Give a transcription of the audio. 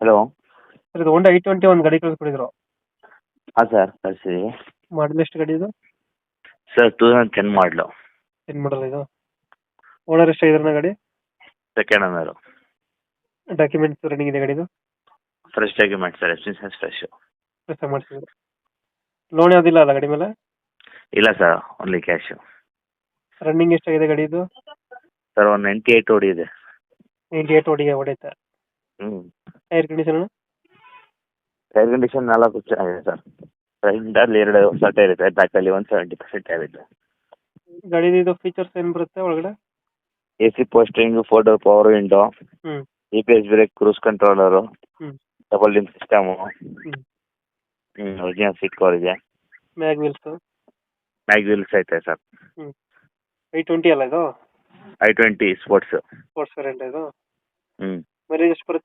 Hello. Sir ಇದು ಹೋಂಡಾ i20 ಒಂದು ಗಾಡಿ ಕಳಿಸ್ಕೊಡಿದ್ರು. ಹಾಂ ಸರ್ ಕಳಿಸಿದ್ದೀವಿ. ಮಾಡಲ್ ಎಷ್ಟು ಗಾಡಿ ಇದು? ಸರ್ 2010 ಮಾಡಲು. ಏನು ಮಾಡಲ್ ಇದು? ಓನರ್ ಎಷ್ಟು ಆಗಿದ್ರಣ್ಣ ಗಾಡಿ? Second owner. ಡಾಕ್ಯುಮೆಂಟ್ಸ್ ರನ್ನಿಂಗ್ ಇದೆ ಗಾಡಿದು? Fresh document sir, extension fresh. ಕೆಲಸ ಮಾಡಿಸಿದ್ರು. ಲೋನ್ ಯಾವುದಿಲ್ಲ ಅಲ್ಲ ಗಾಡಿ ಮೇಲೆ? ಇಲ್ಲ ಸರ್, ಓನ್ಲಿ ಕ್ಯಾಶು. ರನ್ನಿಂಗ್ ಎಷ್ಟಾಗಿದೆ ಗಾಡಿದು? ಸರ್ 198 ಓಡಿದೆ. 98 ಹೊಡೆಯುತ್ತೆ. ಹ್ಞೂ. Tyre condition? ಟೈರ್ ಕಂಡೀಷನ್ 4 ಚೆನ್ನಾಗಿದೆ ಸರ್. ಫ್ರಂಟಲ್ಲಿ 2 ಹೊಸ ಟೈರ್ ಇದೆ, ಬ್ಯಾಕಲ್ಲಿ 170% ಟೈರ್ ಇದೆ. ಗಾಡಿದು ಇದು ಫೀಚರ್ಸ್ ಏನು ಬರುತ್ತೆ ಒಳಗಡೆ? AC posting, 4 door power window, ಹ್ಞೂ ABS ಬ್ರೇಕ್, ಕ್ರೂಸ್ ಕಂಟ್ರೋಲರು, ಹ್ಞೂ ಡಬಲ್ ಡಿಮ್ ಸಿಸ್ಟಮು, ಹ್ಞೂ ಒರಿಜಿನಲ್ ಸೀಟ್ ಕವರ್ ಇದೆ. ಮ್ಯಾಗ್ ವೀಲ್ಸು? ಮ್ಯಾಗ್ ವೀಲ್ಸ್ ಐತೆ ಸರ್. ಹ್ಞೂ i20 ಅಲ್ಲ ಇದು? i20 sports. ಸ್ಪೋರ್ಟ್ಸ್ ವೇರಿಯಂಟ್ ಇದು? ಹ್ಞೂ. ಮೈಲೇಜ್ ಎಷ್ಟು ಬರುತ್ತೆ?